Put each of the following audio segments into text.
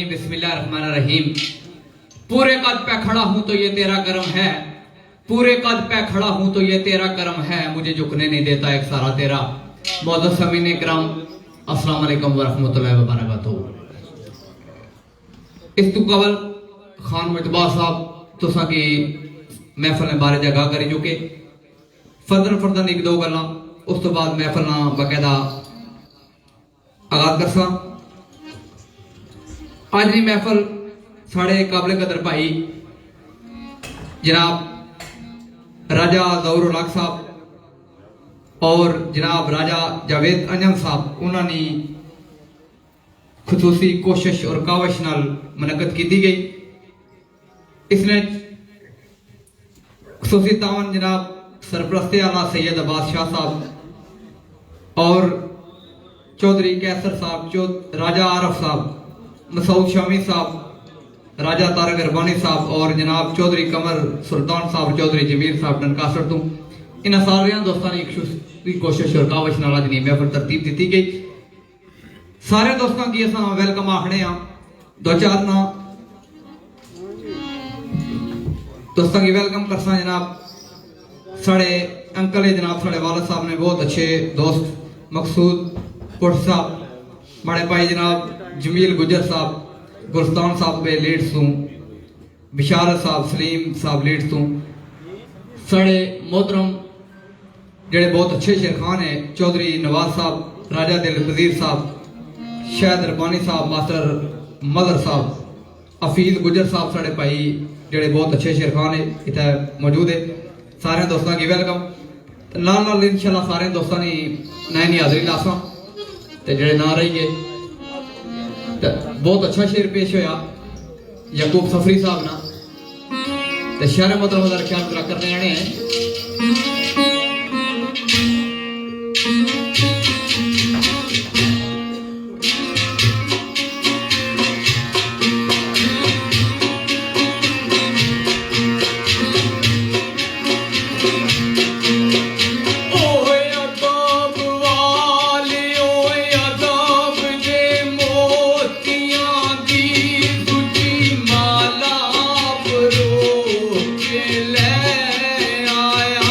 बिस्मिल्लाहिर्रहमानिर्रहीम। पूरे कद पे खड़ा हूं तो ये तेरा करम है, पूरे कद पे खड़ा हूं तो ये तेरा करम है, मुझे झुकने नहीं देता एक सारा तेरा। मौजूद समीन इकराम, अस्सलाम वालेकुम व रहमतुल्लाहि व बरकातहू। इस तू कबल खान मुजतबा साहब तुसा की महफिल ने बारे जगह करी चुके। फर्दन एक दो गल्लां उस तो बाद महफिल ना बाकायदा आगाज करसा। आज की महफिल साढ़े काबिल कदर भाई जनाब राजा ज़हूर उल हक साहब और जनाब राजा जावेद अंजम साहब उन्होंने खुसूसी कोशिश और काविश नाल मुनक़द की गई। इसने खुसूसी तावन जनाब सरपरस्ते आला सैयद अब्बास शाह साहब और चौधरी कैसर साहब, राजा आरफ साहब, मसूद शामी साहब, राजा तारक अरबानी साहब और जनाब चौधरी कमर सुल्तान साहब, चौधरी जमीर साहब डनकासर तो इन सारे दोस्तों ने एक कोशिश और काविश नाल अज महफिल तरतीब दी गई। सारे दोस्तों की अस वेलकम आखने दो चार ना दोस्तों की वेलकम करसा। जनाब साढ़े अंकल है जनाब साढ़े वालद साहब ने बहुत अच्छे दोस्त मकसूद पुट साहब, बड़े भाई जनाब जमील गुजर साहब, गुरस्तान साहब पे लीड्स तू, बिशारत साहब, सलीम साहब लीड्स तू, साढ़े मोहतरम जेड़े बहुत अच्छे शेर खान है चौधरी नवाज साहब, राजा दिल वजीर साहब, शायद रबानी साहब, मास्टर मदर साहब, हफीज गुजर साहब साढ़े भाई जेड़े बहुत अच्छे शेर खान है इतना मौजूद है। सारे दोस्तों की वेलकम। नाल इंशाल्लाह सारे दोस्तों की नई हाजरी लासा ते जेड़े ना रही गए। बहुत अच्छा शेर पेश होया यकूब सफरी साहब ना ते शहर मतलब ख्याल करने आने हैं। ले आया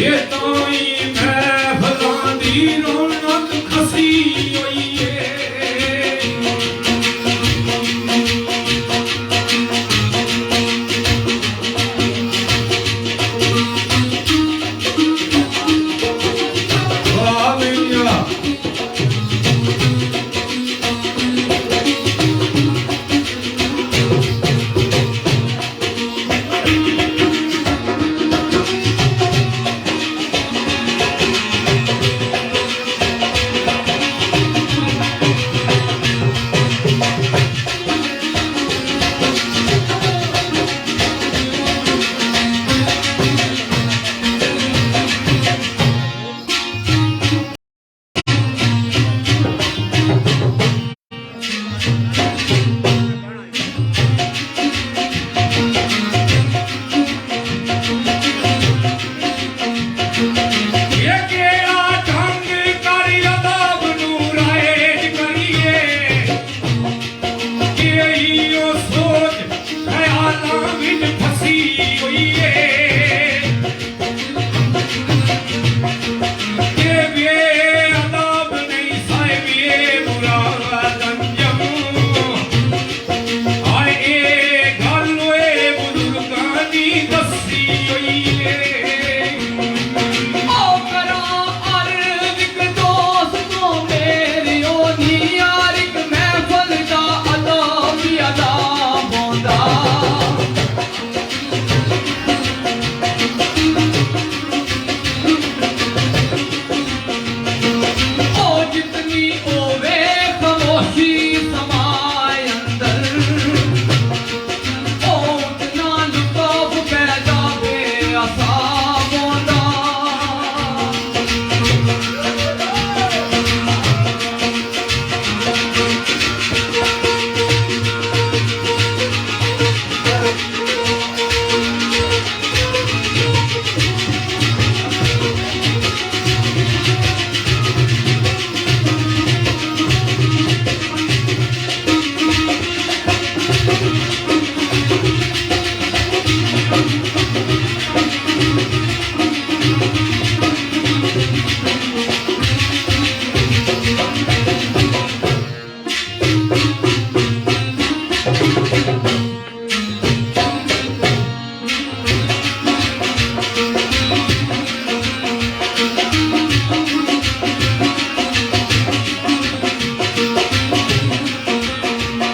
ये ताई महफलां दी रौनक खसी होई है वाह भैया ये केड़ा ढंग कर अदब नूं राइज करिए कि इहो सोच ख्यालां विच फसी होई है कि बेअदब नहीं साहिबे मुराद अंजम हाय ए गल ओए बुजुर्गां दी दसी होई है ओ करा अर्ज़ इक दोस्तों मेरी ओ नी यार इक महफल दा अदब भी अदब होंदा ओ जितनी ओवे खामोशी समाए अंदर ओ उतना लुत्फ पैदा बेअसाब होंदा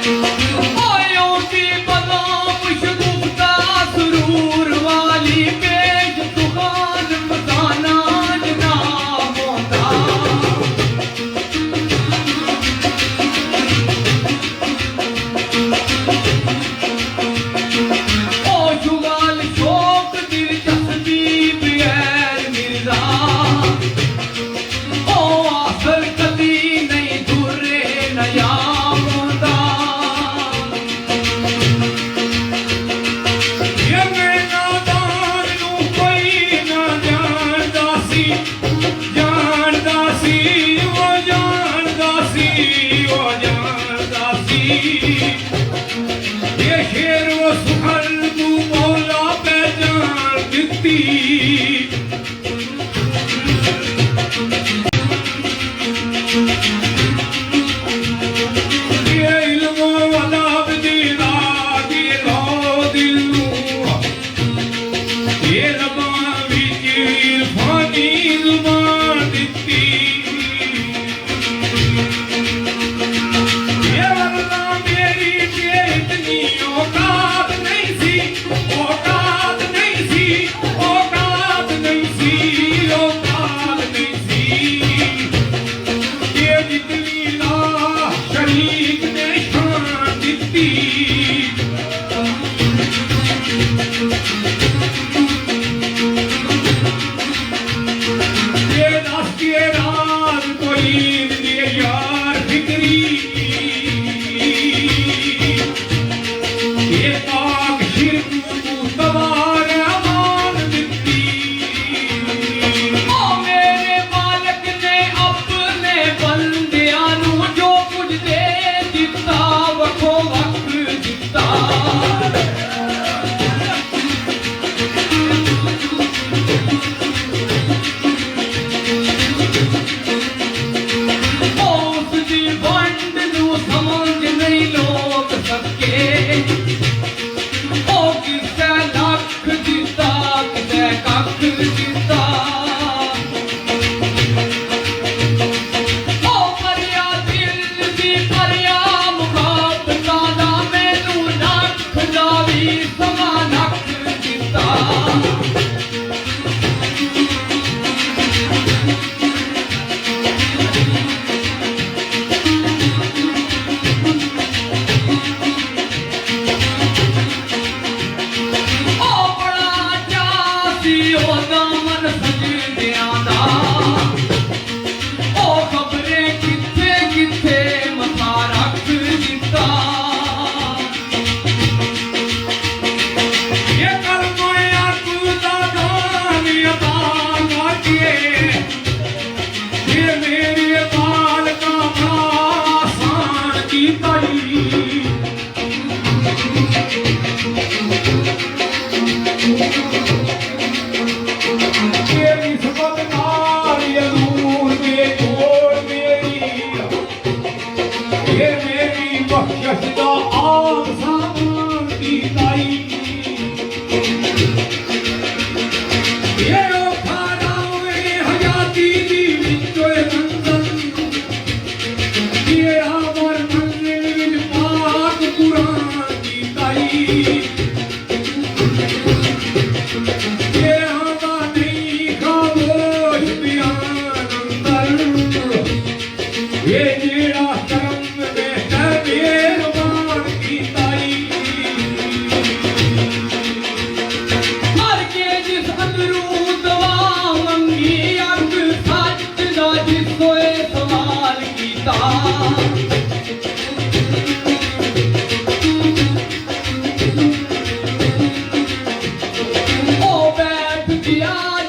ओयों की बदाम शगुफ्ता सुरूर वाली पेश दुकान मसाना जनाब होंदा ओ जुगाल शौक दिलचस्पी बगैर मिर्जा ओ आखिर कदी नहीं दुर्रे नयाब होंदा ये मैं नादान नूं कोई ना जानदा सी जानदा सी ओ जानदा सी ओ जानदा सी ये शेर वो सुखल नूं मौला पहचान दित्ती ये इल्म व अदब दी राह दी लो दिल नूं ये रबां विच इरफानी ज़ुबान दित्ती ये वरना मेरी ते इतनी औकात नहीं सी औकात नहीं सी औकात नहीं सी औकात नहीं सी ये जितनी ला शरीक ने शान दित्ती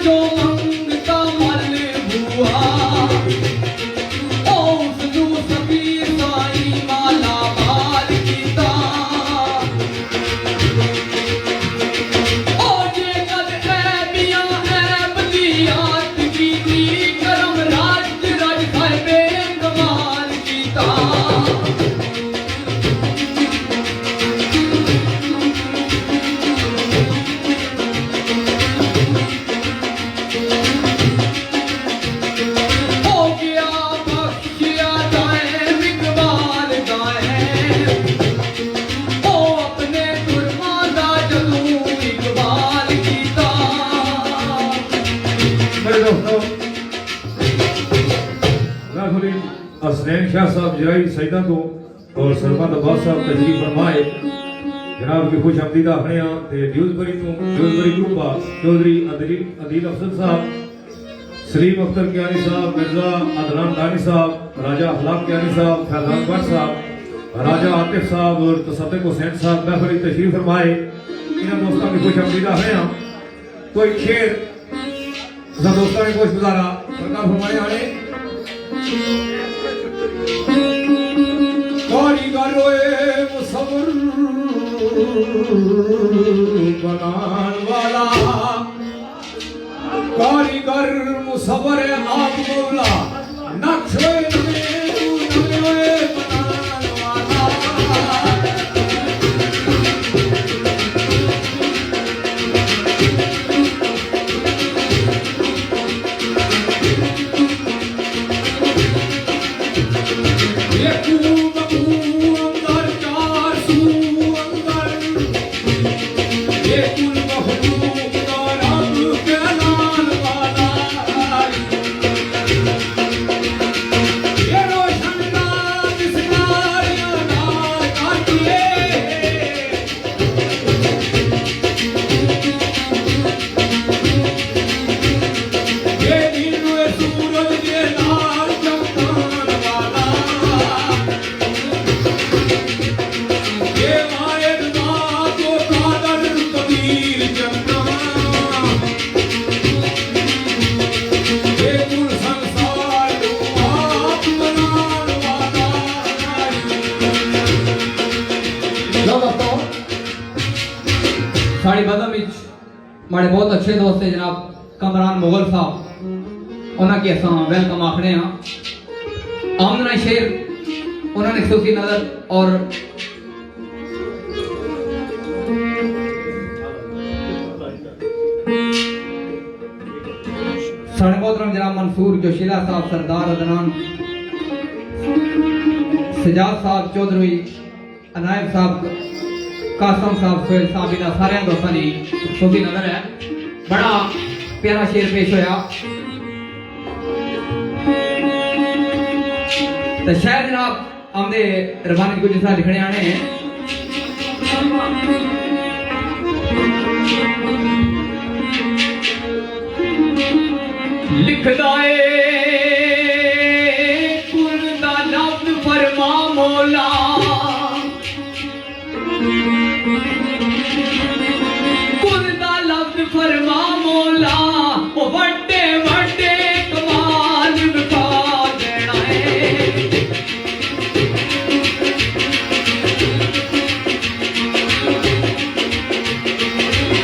जो मंगता मल बुआ ओ सजू फकीर साई माला माल कीता ओ जे कद ऐबियां ऐब दी याद कीती करम राज राज खाए बेकमाल कीता हसनैन शाह साहब जराई सईदा को और सरबंद अब्बास साहब तशरीफ फरमाए जनाब की खुश आमदीद आखने ते ड्यूसबरी तो ड्यूसबरी ग्रुप आ चौधरी अदील अफजल साहब सलीम अख्तर कियानी साहब मिर्जा अदनान दानी साहब राजा अखलाक कियानी साहब फैजान भट्ट साहब राजा आतिफ साहब और तसद्दुक हुसैन साहब महफिल तशरीफ फरमाए इन दोस्तों की खुश आमदीद आखने तो एक शेर दोस्तों ने खुश गुजारा सरकार फरमाए आने कारीगर मुसव्विर बनान वाला कारीगर मुसव्विर आप मौला नक्शे नवे बनान वाला साड़ी बदम माड़े बहुत अच्छे दोस्त है जनाब कमरान मुगल साहब उन्होंने की असा वेलकम आखने आमदना शेर उन्होंने सूफी नजर और साढ़े मोहतरम जनाब मंसूर जोशीला साहब सरदार अदनान सजाद साहब चौधरी अनायब साहब कासम साहब सोहेल साहब इन्होंने सारे दोस्तों ने सूफी नजर है बड़ा प्यारा शेर पेश होया तो शायद जनाब हमने रवानी को जिस लिखने आने हैं लिखदा कुर्दा लफ्ज़ फरमा मौला कुर्दा लफ्ज़ फरमा मौला ओ वड्डे वड्डे कमाल विखा देना है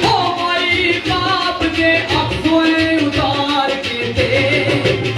ओ भाई बाप दे अफसोस उतार के दे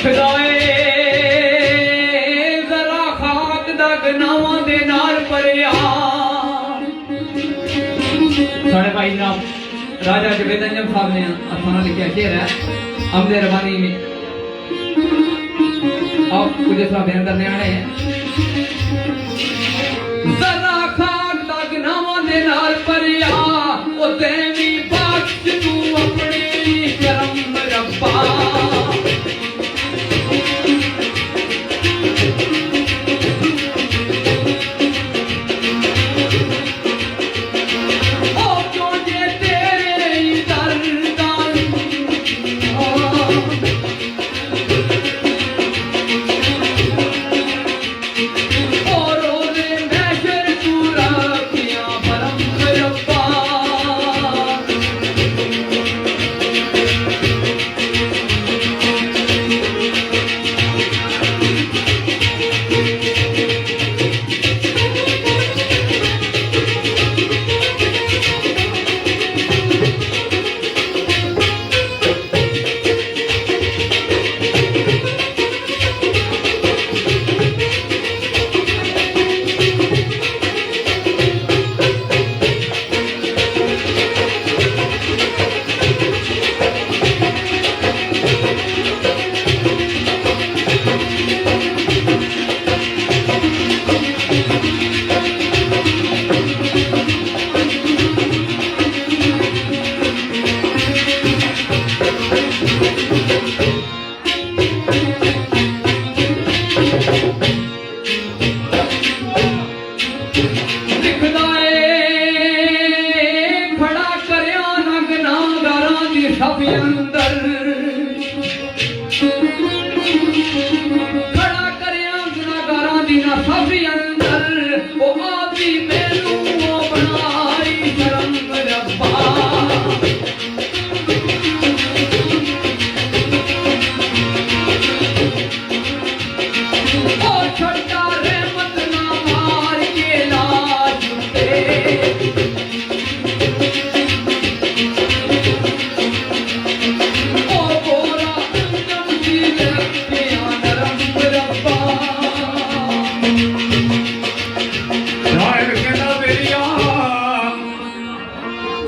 ਲਿਖਦਾ ਏ ਜ਼ਰਾ ਖਾਕ ਦਾ ਗਨਾਵਾਂ ਦੇ ਨਾਲ ਭਰਿਆ ਸਾਡੇ ਭਾਈ ਜਨਾਬ राजा जवेद अंजम साहब ने अफसाना लिखा शेर है अमदे रवानी में अब कुछ इस तरह बयान करने आने हैं जरा खाक दा गनावां दे नाल भरिया ओ तेरी बख्श तू अपने करम रब्बा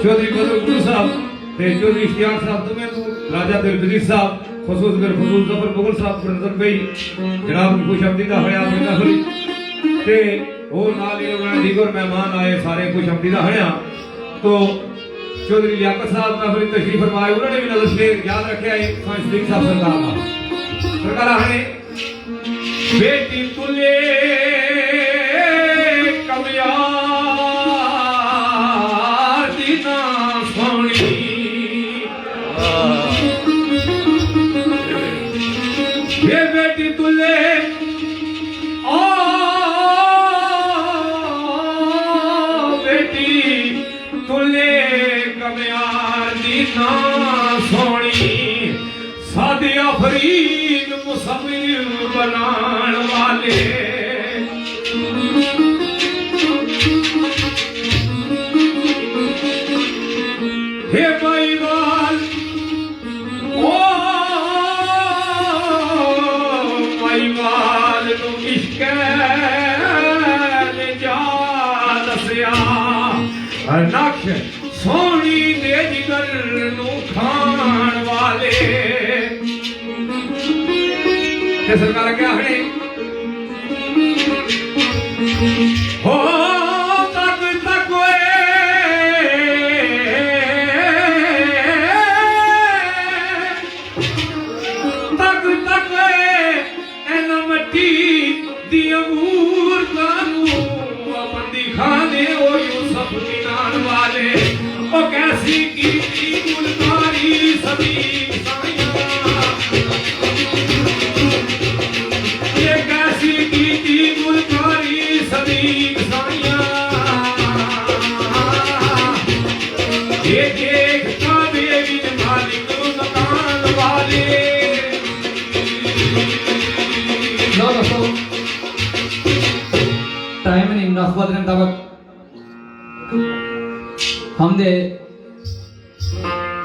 चौधरी बदर गुरु साहब ते चौधरी इश्तियाक साहब तुम्हें तो राजा दिल वजीर साहब खसूस मेरे फजूल जफर मुगल साहब पर नजर गई जनाब खुश आमदीदा हया बिना हुई ते और नाल ही लोगों दीगर मेहमान आए सारे खुश आमदीदा हया तो चौधरी लियाकत साहब ने अपनी तशरीफ फरमाए उन्होंने भी नजर शेर याद रखे है सिद्दीक साहब सरकार हने बेटी तुले कमिया ये बेटी तुले ओ बेटी तुले कमयार दी ना सोनी सादे अफरीन मुसविर बनान वाले हे भाईवाल ओ भाईवाल तू इश्क ने जा दसिया नक्श सोनी दे जिगर नू खान वाले ते सरकार क्या है हो तक तक दियमूर कानू बंदी खाने ओ यूसुफ मीनान वाले ओ कैसी की गुलकारी सभी साइयां ये कैसी की गुलकारी सभी साइयां ये देख का देवी मालिक मकान वाले टाइम नहीं मुनासबत के मुताबिक हमने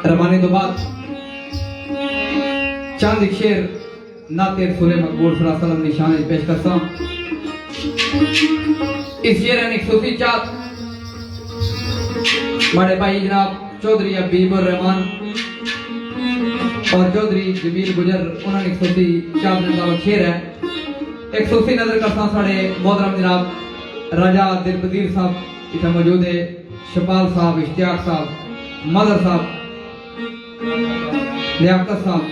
रवानी तो बाद चंद शेर नाते रसूल मकबूल सल्लल्लाहु अलैहि वसल्लम निशान पेश करता इस शेर एक सूफी चात बड़े भाई जनाब चौधरी हबीबुर रहमान और चौधरी जमील गुजर उन्होंने एक सूफी चात का शेर है एक सूफी नजर करता साढ़े मोहतरम जनाब राजा दिलबदीर साहब इतना मौजूद है शपाल साहब इश्तियाक साहब मदर साहब लियाकत साहब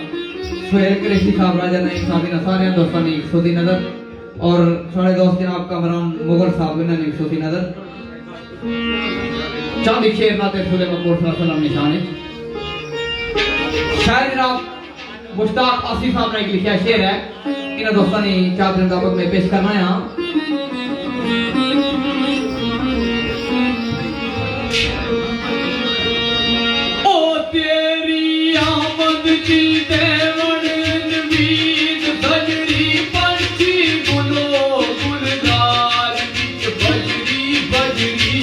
सुहेल कुरैशी साहब राजा नईम साहब इन सारे दोस्तों ने सूफी नजर और साढ़े दोस्त जनाब कमरान मुगल साहब इन्होंने सूफी नजर चांदी शेर नाते रसूल मकबूल सल्लल्लाहु अलैहि वसल्लम निशान है शायर जनाब मुश्ताक आसिफ साहब ने एक लिखा शेर है इन दोस्तों ने चार दिन दावत में पेश करना है ओ तेरी आमद की देवन नवीद बजरी पंछी गुलो गुलजार बिच बजरी बजरी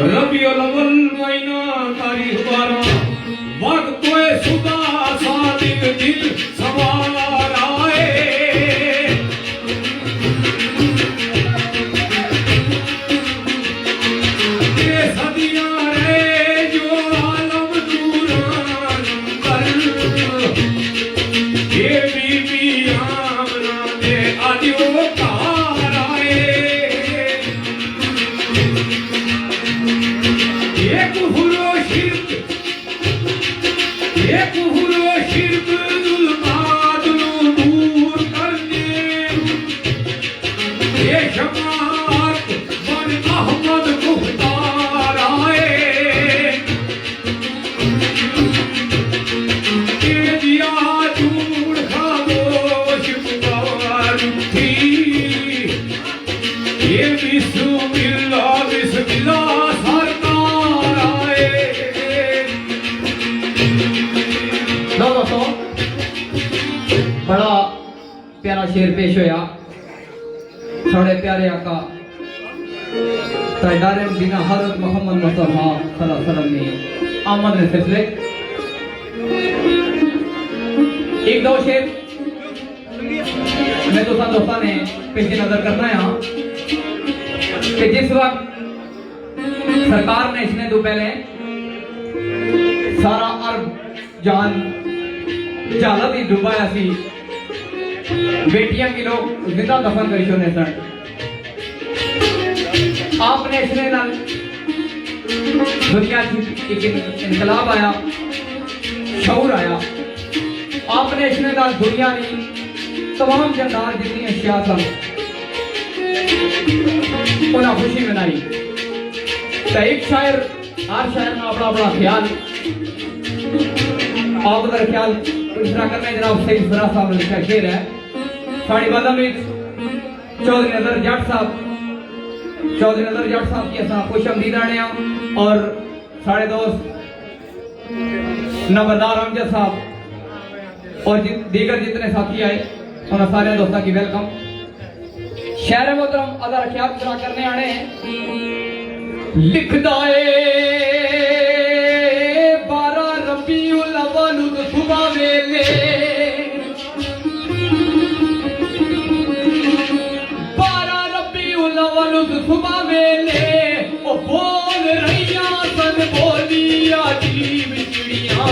रबीउल अव्वल महीना तारीख 12 वक्त कोई सुदा सादिक दिल सवार आए ये सदियां रहे जो आलम दूरान कर ये बीबी आमना दे आदियो कार आए ये प्यारा शेर पेश होया साढ़े प्यारे आका ताजदार मदीना हज़रत मोहम्मद मुस्तफा सल्लल्लाहु अलैहि वसल्लम ने आमद ने सिलसिले एक दो शेर मैं दोस्तों ने पेश नजर करना है कि जिस वक्त सरकार ने इसने तो पहले सारा अरब जान जालत ही डुबाया सी बेटियां की लोग जिंदा दफन करी छोड़ने सन आपने इसने नाल दुनिया की एक इनकलाब आया शऊर आया आपने इसने नाल दुनिया की तमाम जानदार जितनी अशिया सन उन्हें खुशी मनाई तो एक शायर हर शायर में अपना अपना ख्याल आप अगर ख्याल इस तरह करना जनाब सईद फराज साहब ने लिखा शेर है साड़ी बादम में चौधरी नजर जट साहब की असा खुश आमदीद आने और साढ़े दोस्त नंबरदार अमजद साहब और दीगर जितने साथी आए उन्होंने सारे दोस्तों की वेलकम शहर मोहतरम अदा ख्याल पूरा करने आने हैं लिखदा बारह रबीउल अव्वल सुबह वेले बारह रबीउल अव्वल सुबह वेले ओ बोल रहिया सन बोलिया अजीब चिड़िया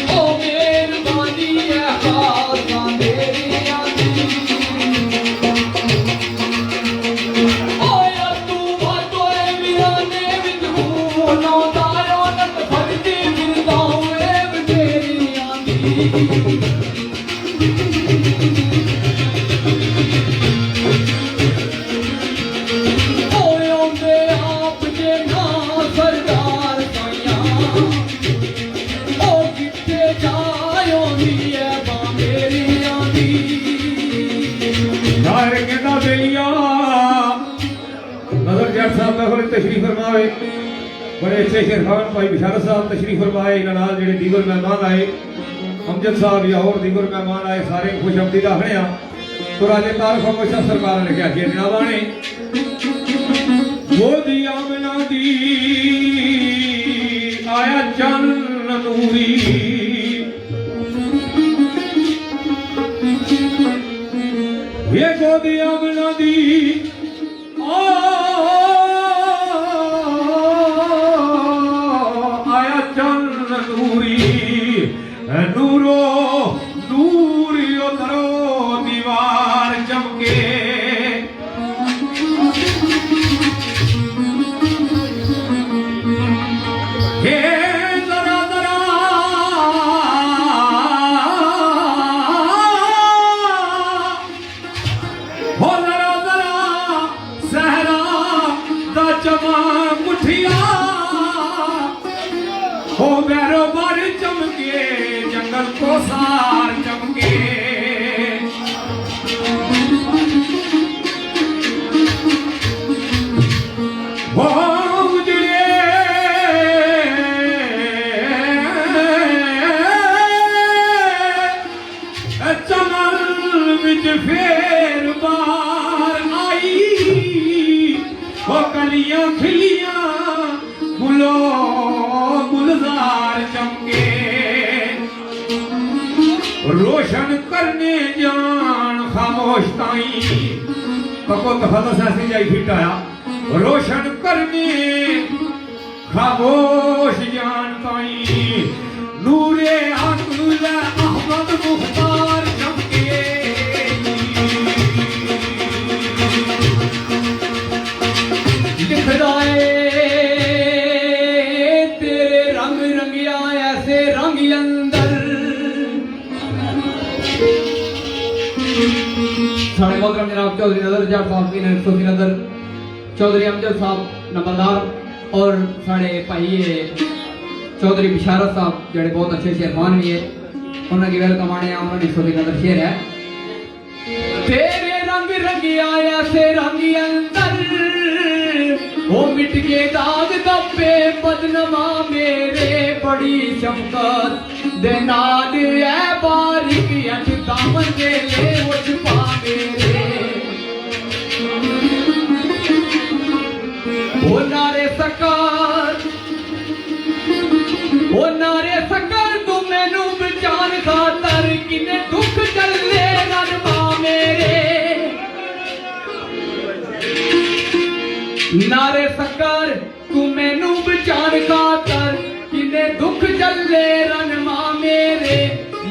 Oh, महफिल तशरीफ फरमावे बड़े अच्छे शेरखान भाई बिशारत साहब तशरीफ फरमाए इन्हां नाल जेड़े दीगर मेहमान आए अमजद साहब या और दीगर मेहमान आए सारे खुश आमदीद आखने तो राजे तारक खामोशा सरकार ने क्या कि जनाब आने वो दी आमना दी आया चन्न नूरी ये गोदी आमना दी आया चन्न नूरी नूरो नूरियो करो दीवार चमके हे जरा जरा हो जरा जरा सहरा दा चमा मुठिया हो बैरो बार चमके जंगल को सार चमके हो उजड़े चमन विच फेर बार आई हो कलियां खिलियां गुलो गुलजार चमके रोशन करने जान खामोश ताई कको तफादस ऐसी जाई फिट आया रोशन करने खामोश जान ताई नूरे अक़ल अहमद मुख्तार चमके दिखदाए तेरे रंग रंगिया ऐसे रंग अंदर साढ़े मोहतरम जनाब चौधरी नजर जाट साहब की सोफी नजर चौधरी अमजद साहब नंबरदार और साढ़े भाई चौधरी बिशारत साहब जेड़े बहुत अच्छे शेरमान भी है उन्होंने वेलकम आने उन्होंने सोफी नजर शेर है तेरे रंग रंगिया ऐसे रंग अंदर वो मिट के दाग दबे बदनमा मेरे बड़ी शफकत दे नाल ऐ बारिक अठ दामन दे ले उठ पा मेरे ओ नारे सकर तू मैनू बचान खातर किने दुख चले रनवा मेरे नारे सकर तू मैनू बचान खातर किने दुख चले रनवा मेरे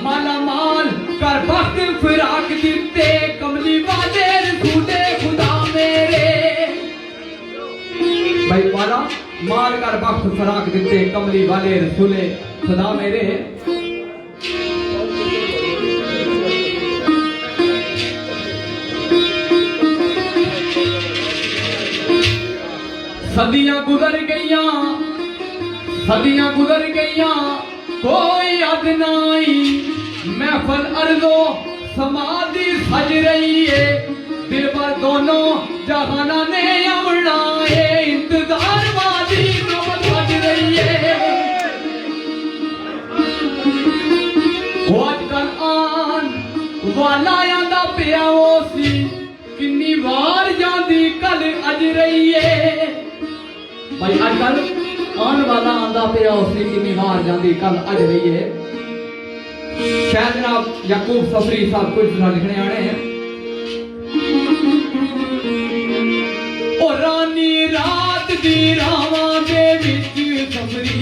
माला माल कर वक्त फिराक दिते कमली वाले रसूले खुदा मेरे भाई माला माल कर वक्त फिराक दिते कमली वाले रसूले खुदा मेरे सदियां गुजर गईयां कोई याद नाई महफल अर्जो समाधि सज रही है दिल पर दोनों जहाना ने अमना है इंतजार वादी नौबत सज रही है वो अजकल आन वाला आंदा पिया वो सी किन्नी वार जांदी कल अज रही है भाई अजकल आन वाला आंदा पिया उसी किन्नी वार जांदी कल अज रही है शायद जनाब याकूब सफरी साहब कुछ लिखने आने हैं ओ रानी रात दी रावां दे विच सफरी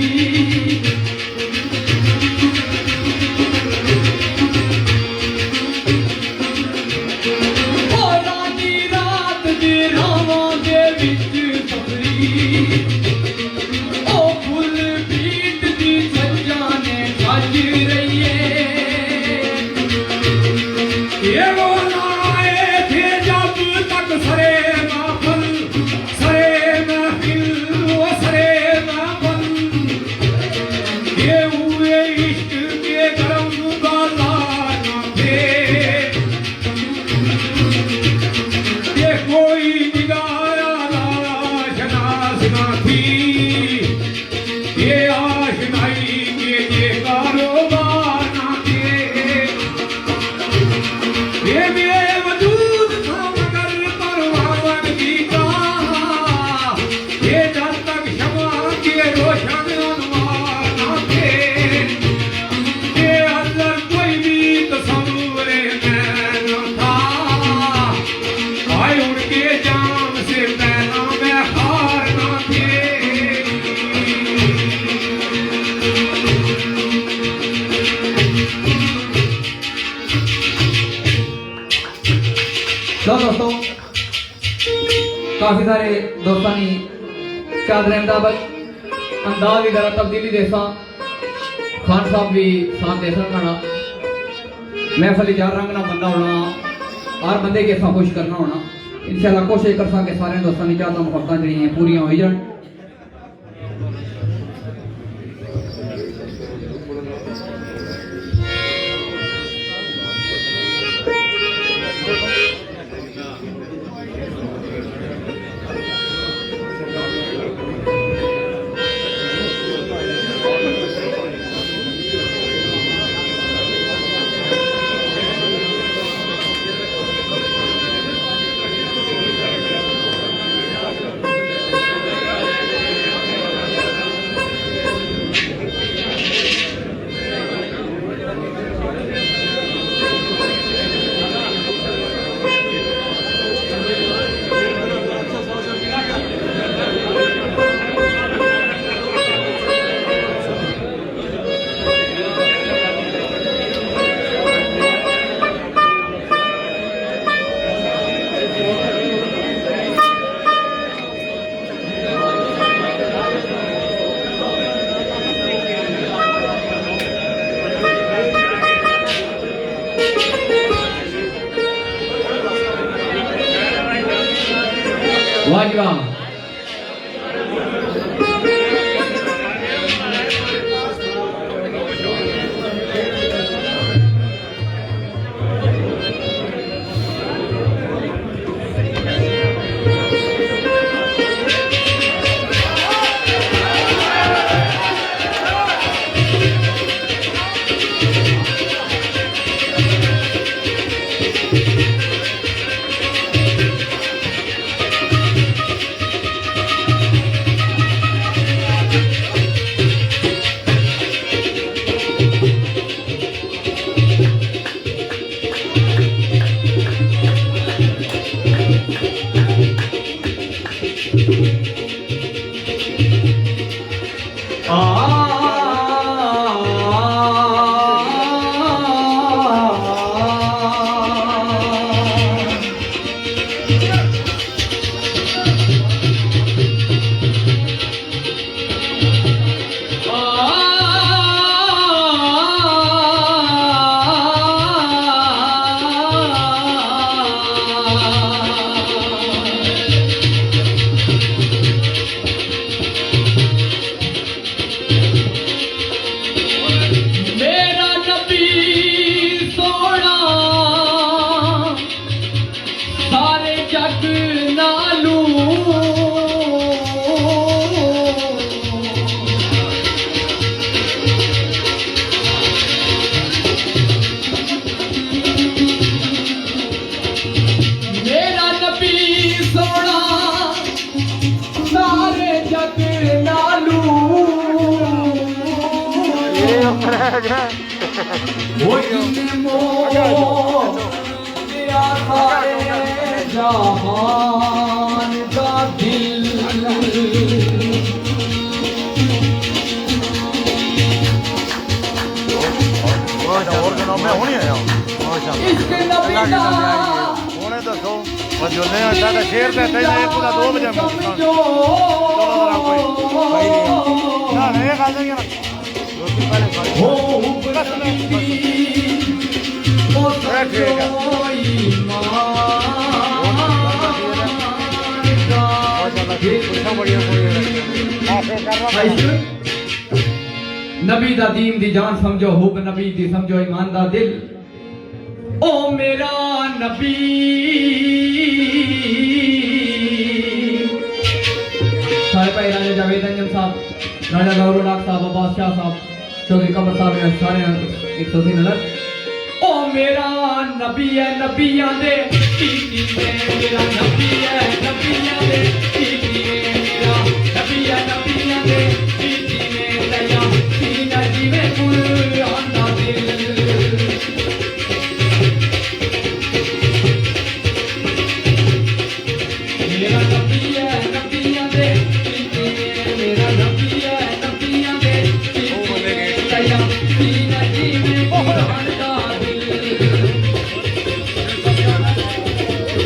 ओ रानी रात दी रावां दे विच सफरी ओ फुल बीट दी सज्जा ने सज रही है ये वो आए थे जब तक सरे महफिल वो सरे महफिल काफ़ी सारे दोस्तों ने चादर मुताबिक अंदाज भी जरा तब्दीली देसा खान साहब भी साथ दे सकना महफली चार रंग ना बनना होना हर बंदे के साथ खुश करना होना इंशाल्लाह कोशिश कर सके सारे दोस्तों की चाहता मुहब्बत जी पूरी हो जाए। वाजवा जहान का दिल और दिनों में होनी है इश्क नबी दा होने तो दो बस जो नहीं होता है शेर पे कहीं एक पूरा 2 बजे समझो ना नहीं खा लेंगे ना रोटी पहले हो नबी ओ नबी दा दीन दी जान समझो हुब नबी दी समझो ईमान दा दिल ओ मेरा नबी सारे भाई राजा जावेद अंजन साहब राजा गौरव डाक साहब अब्बास शाह साहब चौधरी कमर साहब सारे 103 अलग ओ मेरा नबी है नबियां दे टीटी में मेरा नबी है नबियां दे टीटी में मेरा नबी है नबियां दे टीटी में दया सीना जीवे कुरान दा दिल मेरा नबी है नबियां दे टीटी में मेरा नबी है नबियां दे टीटी में दया सीना जीवे कुरान दा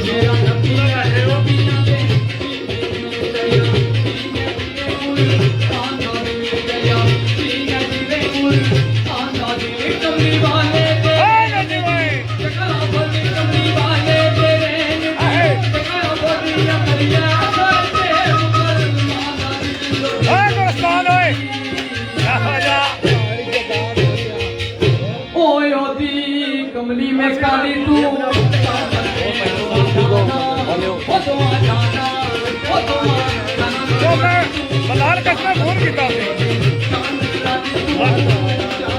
मेरा नबी है नबियां दे किसने फोन किया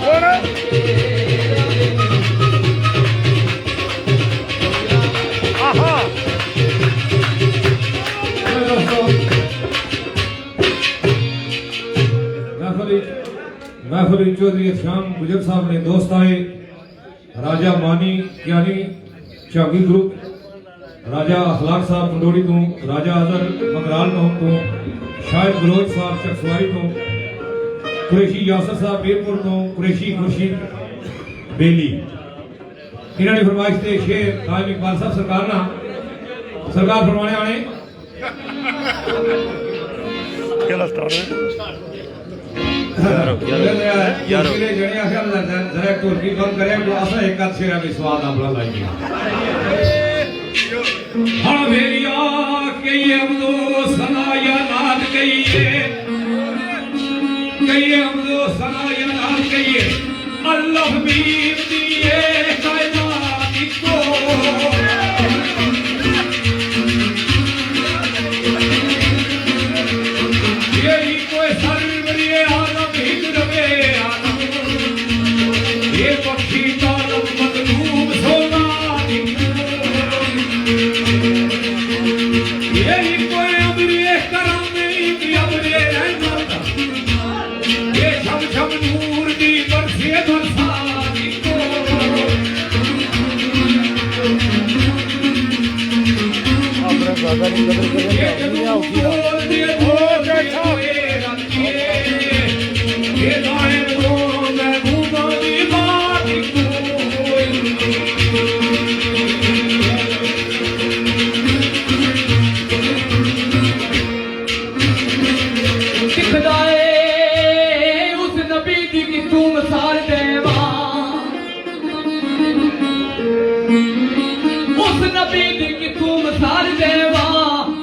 और आहा महफिल चौधरी श्याम गुजर साहब ने दोस्त आए राजा मानी ज्ञानी शागी ग्रुप राजा अखलाक साहब मंडोड़ी तो राजा अजहर मंगराल मोहन तो शाहिद बलोच साहब चकसवारी तो कुरैशी यासर साहब बीरपुर तो कुरैशी खुर्शीद बेली इन्होंने फरमाइश से शेर कायम इकबाल साहब सरकार फरमाने आने क्या स्टार्ट है यार जने आखिर जरा तुर्की बंद करें तो असा एक आध शेरा भी स्वाद आपला लाइए हर भेलिया के ये अब्दो सनाया नाद कहिए कहिए अब्दो सनाया नाद कहिए अल्लाह बीर दिए कायनात को यही कोई सर्वरिए आदम हिंद में आदम ये पक्षी तालम मखलूक सोना यही कोई अमरे कराने की अमरे रहमत ये छम छम नूर दी बरसे बरसाती को अपने दादा की कदर करें दुनिया उठी ये दाएं वो मैं भूखा दी बात उस नबी दी की तू मिसाल देवा उस नबी दी की तू मिसाल देवा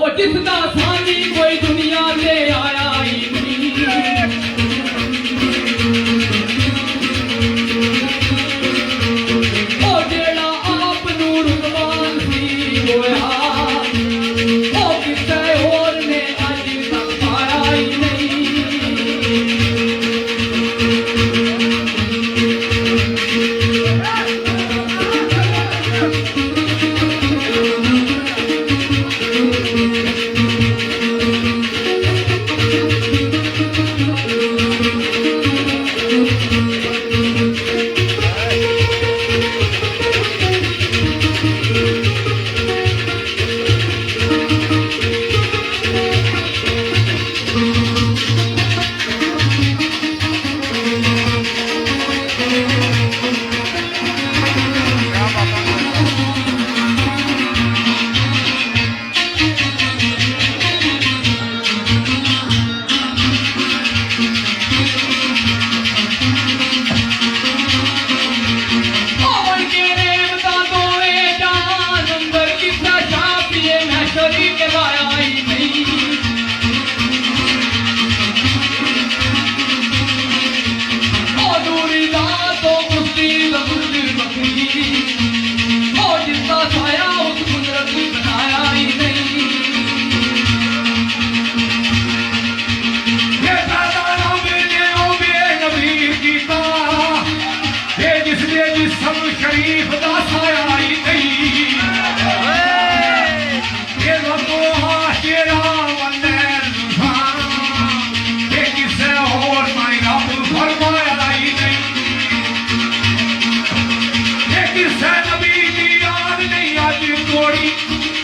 और जिसदा सानी कोई दुनिया ले आया ही नहीं ओ जेड़ा आप नूर रुकमान सी होया ओ किसे और ने आज तक पाया ही नहीं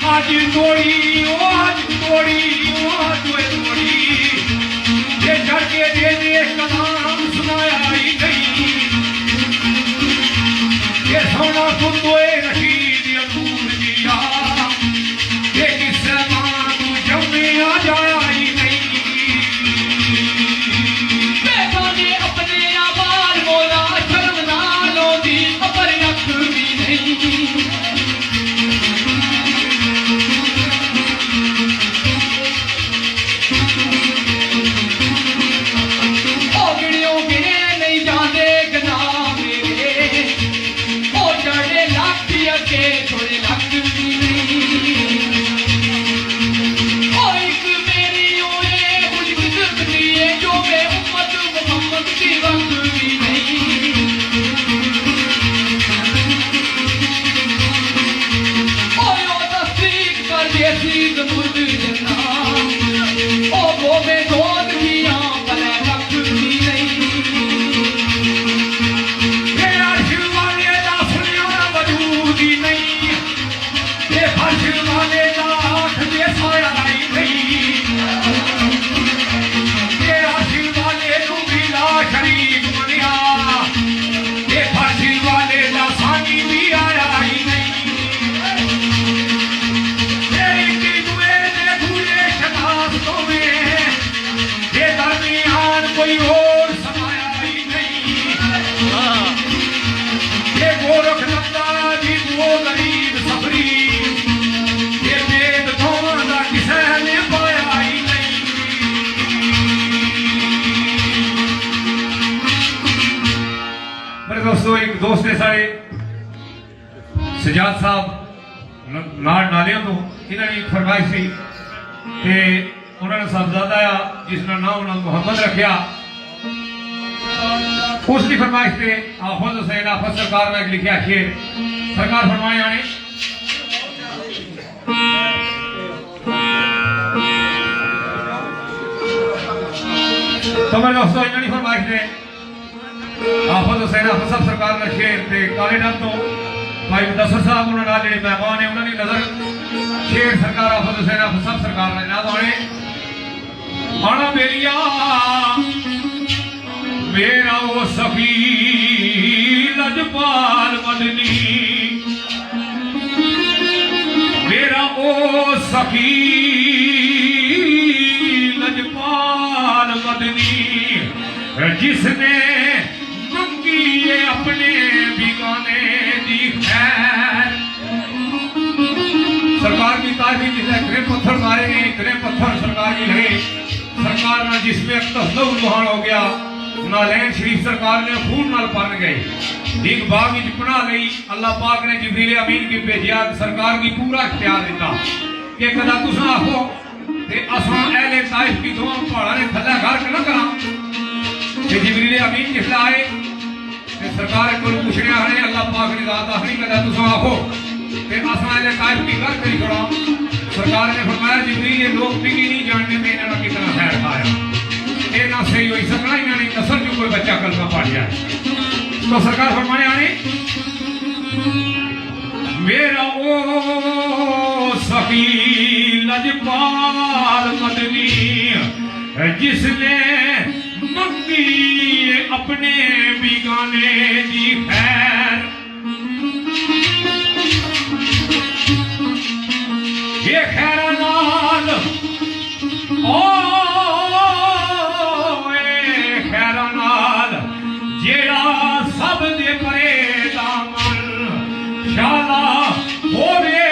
आज तोड़ी आज तोड़ी ये चढ़ के दे कलाम सुनाया ही नहीं ये सोना सुन दोए रशीद अबूर दिया ये किस्सा मानू जम्मे आ जाया ही नहीं देखो ने अपने आबाद मोला शर्म ना लो दी अपर अख भी नहीं नहीं जाने गना मेरे ओ चढ़े लाठी मेरे दोस्तों एक दोस्त ने साढ़े सजाद साहब नालियों तो इन्होंने फरमाइश सी ते उन्होंने साहबजादा आ जिसका नाम उन्होंने मोहम्मद रखा उसकी फरमाइश से आफज हुसैन आफज सरकार ने लिखा शेर सरकार फरमाए आने तो मेरे दोस्तों इन्होंने फरमाइश से आफज हुसैन आफज साहब सरकार ने शेर ते काले डब तो भाई मुदस्सर साहब उन्होंने जो मेहमान है उन्होंने नजर शेर सरकार आफज हुसैन आफज साहब सरकार ने जनाब आने आना मेरिया मेरा वो सफी लजपाल मदनी मेरा ओ सफी लजपाल मदनी जिसने मंगी अपने बिगाने दी खैर सरकार की तारीफ जिसने इतने पत्थर मारे हैं इतने पत्थर सरकार की लगे सरकार ने जिसमें तस्दुर बहान हो गया नालैन शरीफ सरकार ने खून नाल बन गए एक बाग में पना गई अल्लाह पाक ने जिब्रील अमीन की भेजिया सरकार की पूरा इख्तियार दिता कि कदा तुसा आखो ते असां अहले ताइफ की दोवां पहाड़ां ने थल्ले घर न करा ते जिब्रील अमीन जिसले आए ते सरकार को पूछने आने अल्लाह पाक ने ज़ात आखरी कदा तुसा आखो ते असां अहले ताइफ की घर करी खड़ा सरकार ने फरमाया जिब्रील ये लोग भी नहीं जानते मैं इन्होंने कितना खैर खाया ये ना सही हो सकना इन्होंने नस्ल जो कोई बच्चा कलमा पढ़ जाए तो सरकार फरमाने आने मेरा ओ सखी लजपाल मदनी जिसने मंगी अपने बिगाने दी खैर ये खैर नाल ओ जेड़ा सब दे परे दामन शाला होवे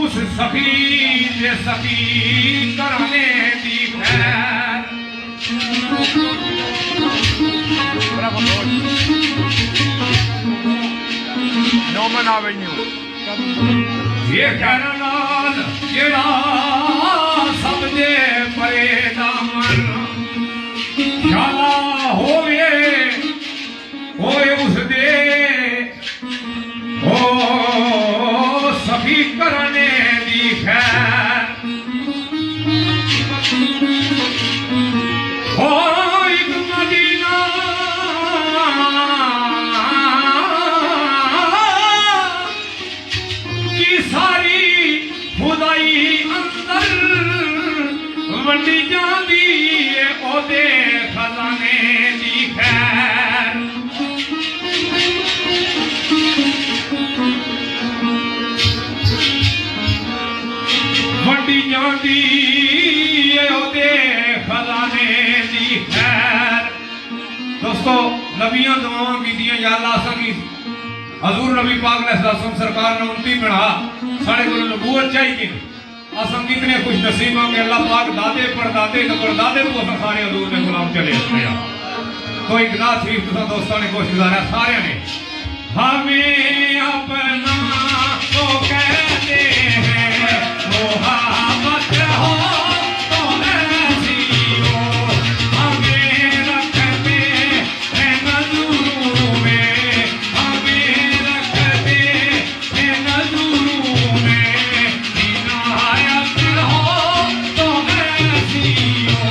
उस सखी दे सखी कराने दी खैर Nomen Avenue. ये कहना नाल जेड़ा सब दे परे दामन शाला होवे उस दे हो सखी करने दी खैर हो एक मदीना की सारी खुदाई अंदर वंडी जांदी ओदे खजाने दी खैर वंडी जांदी ओदे खजाने दी खैर दोस्तों नबियां दुआवां कीतियां या अल्लाह असां की हजूर नबी पाक अलैहिस्सलाम सरकार ने उनती बना साढ़े को नबूवत चाहिए असम कितने खुश नसीब के अल्लाह पाक दादे परदादे परदादे तो अस सारे हजूर ने गुलाम चले आते हैं कोई गनाह शरीफ तुसा दोस्तों ने कोशिश गुजारा सारे ने हमें अपना तो कहते हैं मोहब्बत हो तो ऐसी हो हमें रखते हैं नजरों में हमें रखते हैं नजरों में इनायत हो तो ऐसी हो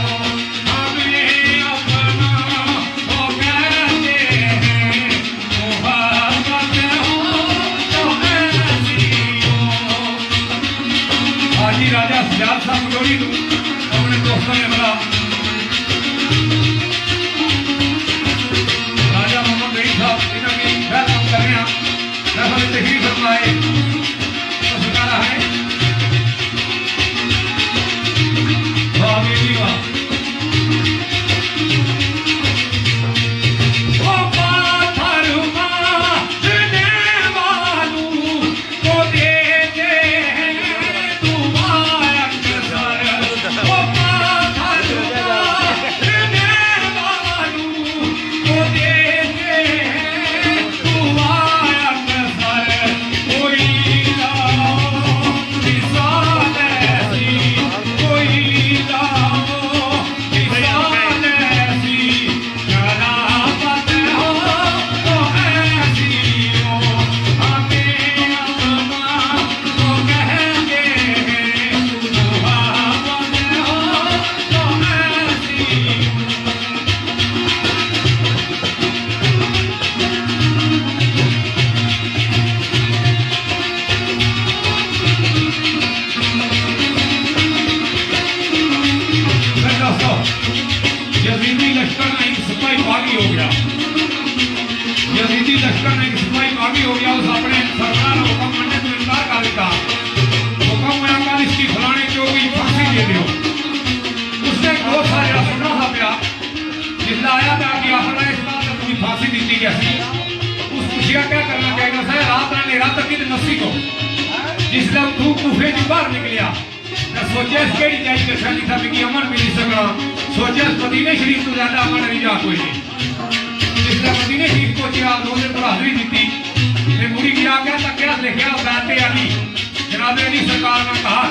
हमें अपना तो कहते हैं मोहब्बत हो तो ऐसी हो हाजी राजा सजाद साहब जोड़ी दूं अपने दोस्तों ने बोला राजा मोहम्मद गई साहब इन्होंने वेलकम कर रहे हैं मैं तशरीफ फरमाए तो सरकार है वाह मेरी वाह ओ पाथर मारने वालों को देते हैं दुआ अक्सर ओ पाथर नेरा तक नसी को जिसले तू कूफे च बाहर निकलिया सोचा केड़ी जाई के शादी था कि अमन मिली सकना सोचा मदीने शरीफ तो ज्यादा अमन नहीं जा कोई नहीं जिसले मदीने शरीफ पहुंचा दो दिन बहादुरी दी ते मुड़ी गया क्या तक क्या लिखा बैते अली जनाब अली सरकार ने कहा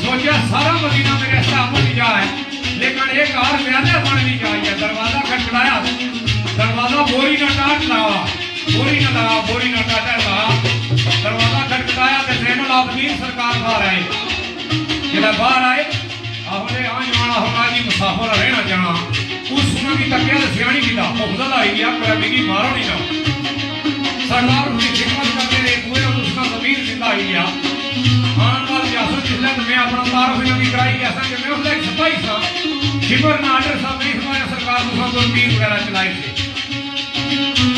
सोचा सारा मदीना मेरे ऐसा अमन नहीं जा है लेकिन एक और ज्यादा अमन नहीं जाए दरवाजा खटखटाया दरवाजा बोरी ना टाट लगा बोरी ना लगा बोरी ना टाटा लगा दरवाजा खटखटाया तो जैनुल आबदीन सरकार बाहर आए जिला बाहर आए आपने आने वाला होगा जी मुसाफिर रहना जाना उस सुना की तकिया सियाणी की था मुफदल आई गया पर अभी की मारो नहीं ना सरदार उसकी खिदमत करते रहे पूरे उसका जमीन जिंदा आई गया आने वाले जासर जिसने मैं अपना तारुफ इन्होंने कराई ऐसा कि मैं उसने एक सिपाही था शिवर ना आर्डर साहब नहीं सुनाया सरकार को सब तीर वगैरह चलाए थे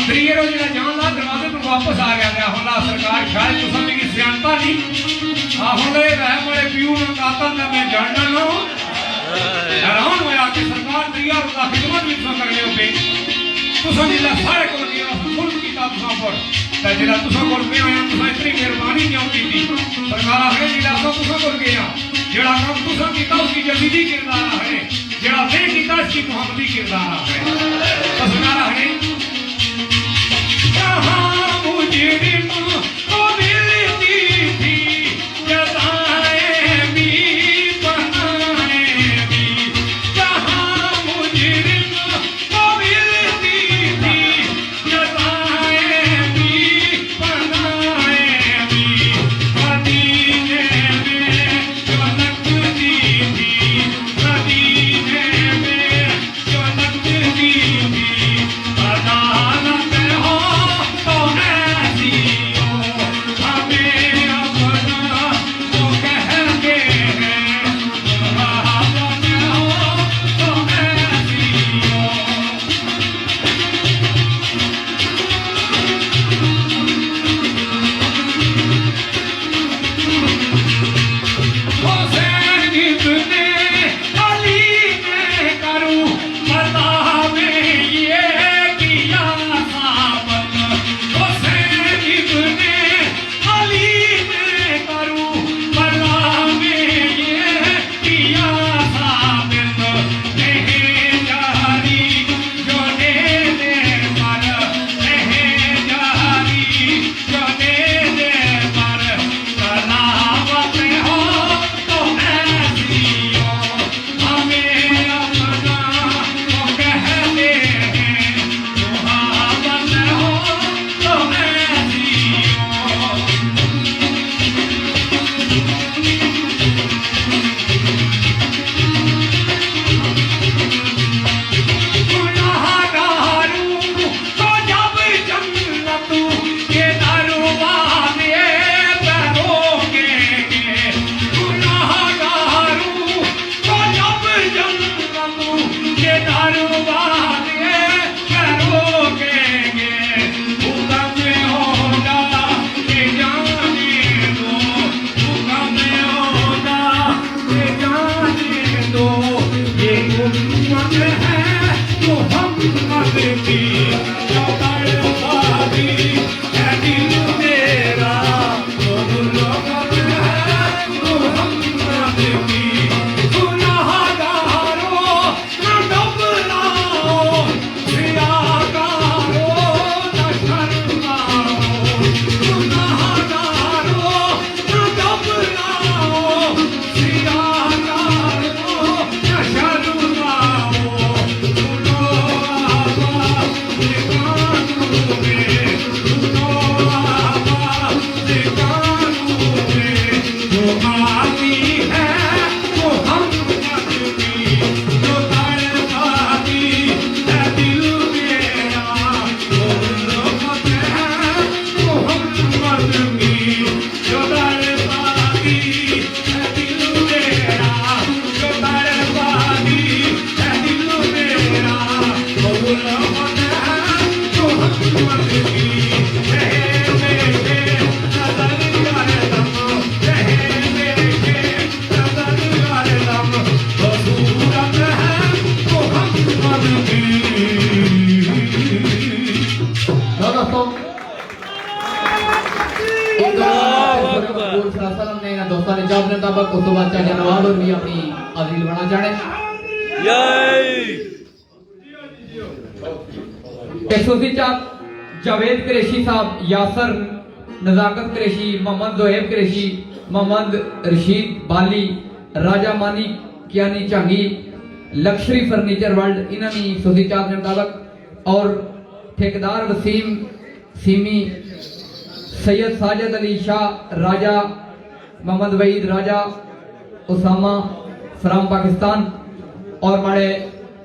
त्रिये रोज जिला जान ला दरवाजे पर वापस आ गया हमला सरकार शायद तो समझ की सियाणता नहीं आहोले रह बड़े पीऊ ने कातल ने मैं जानना ना हैरान होया कि सरकार त्रिया रोजा खिदमत भी तुसा करने होते तुसा जिला सारे को दिया फुल कीता तुसा पर ते जिला तुसा कोल मैं आया तुसा इतनी मेहरबानी क्यों की सरकार है जिला तुसा कोल गया जेड़ा काम तुसा कीता उसकी जल्दी किरदार है जेड़ा नहीं कीता इसकी मोहब्बती किरदार है सरकार है कहां मुजरिम को मिलती थी जज़ाएं भी बनाए भी कहां मुजरिम को मिलती थी जज़ाएं भी बनाए भी मदीने में जो लगती थी मदीने में जो लगती थी अदालत हो तो ऐसी हो हमें अपना तो कहते हैं अदालत हो तो ऐसी हो हुसैन इब्ने अली ने करूं बतावे ये किया साबत हुसैन इब्ने अली ने करूं बतावे ये किया साबित नहीं जारी जो ने पर नहीं जारी जो ने पर सलावत हो तो ऐसी हो हमें अपना तो कहते हैं मुहाबत हो तो ऐसी हो गुनाहगारों को जब जन्नत के दरवाजे पर रोकेंगे गुनाहगारों को जब जन्नत के दरवाजे पर रोकेंगे हुक्म होगा कि जाने दो हुक्म होगा कि जाने दो ये उम्मत है मोहम्मद की जो तड़पाती है दिल मेरा वो उम्मत है मोहम्मद की गुनाहगारों न डबलाओ सियाकारों न शर्माओ गुनाहगारों न डबलाओ सियाकारों न शर्माओ सुनो आवाज़ कानों में सुनो आवाज़ कानों में जो आती है मोहम्मद की जो तड़पाती है दिल मेरा वो उम्मत है मोहम्मद की जो तड़पाती है दिल मेरा जो तड़पाती है दिल मेरा वो उम्मत है मोहम्मद की रहे मेरे नज़र कर दम रहे मेरे नज़र कर दम वो सूरत है मोहम्मद की दोस्तों दोस्तों ने चाहने मुताबिक उस तो बाद चाचा नवाब और भी अपनी हाजिरी लगाना चाहे। सूफी जावेद कुरैशी साहब, यासर नजाकत कुरैशी, मोहम्मद जोहेब कुरैशी, मोहम्मद रशीद बाली, राजा मानी कियानी चांगी, लक्ष्मी फर्नीचर वर्ल्ड इन्होंने सूफी चाहने मुताबिक और ठेकेदार वसीम सीमी, सैयद साजिद अली शाह, राजा मोहम्मद वहीद, राजा उसामा फ्राम पाकिस्तान और हमारे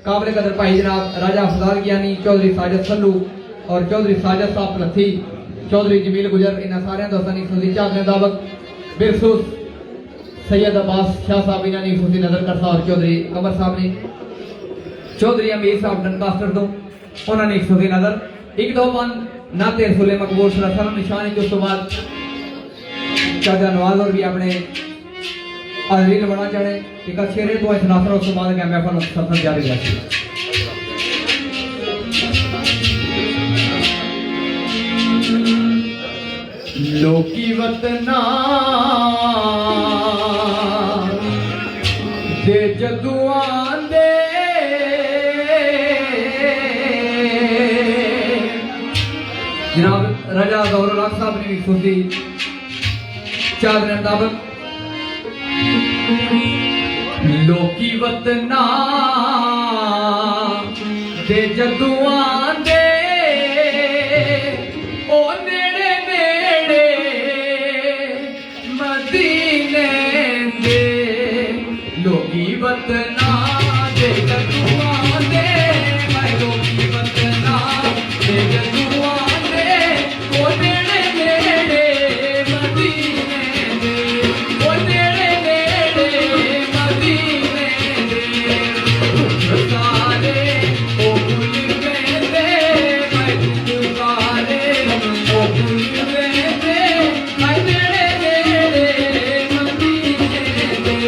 काबिल कदर भाई जनाब राजा अफजाल कियानी, चौधरी साजिद सल्लू और चौधरी साजिद साहब प्लथी, चौधरी जमील गुजर, इन सारे दोस्तों ने खुशी चाहने मुताबिक बिरसूस सैयद अब्बास शाह साहब इन्होंने खुशी नजर करता और चौधरी कमर साहब ने, चौधरी अमीर साहब डनकास्टर तो उन्होंने खुशी नजर एक दो बंद नाते रसूल मकबूल सल्लल्लाहु अलैहि निशान के। उस बाद चाचा नवाज और भी अपने हाजिरी लगाना चाहे एक शेरे तो सनासर उस बाद क्या महफल सफर जारी रहती है। लोकी वतना दे जदुआं दे जनाब राजा गौरव लाख साहब ने भी खुशी चादर मुताबिक लोकी वतना दे जदुआं दे ओ नेड़े नेड़े मदीने दे, लोकी वतना दे जदुआं दे, मैं लोकी वतना दे जदुआं दे ओ नेड़े नेड़े मदीने दे, ओ नेड़े नेड़े मदीने दे, सारे ओ भूल गए दे, मैं सारे ओ भूल गए दे, मैं नेड़े नेड़े मदीने दे,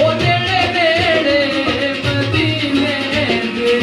ओ नेड़े नेड़े मदीने दे।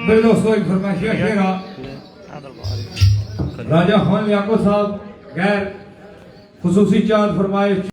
मेरे दोस्तों एक फरमाइश शेरा राजा खान याकूब साहब गैर खुसूसी चांद फरमाइश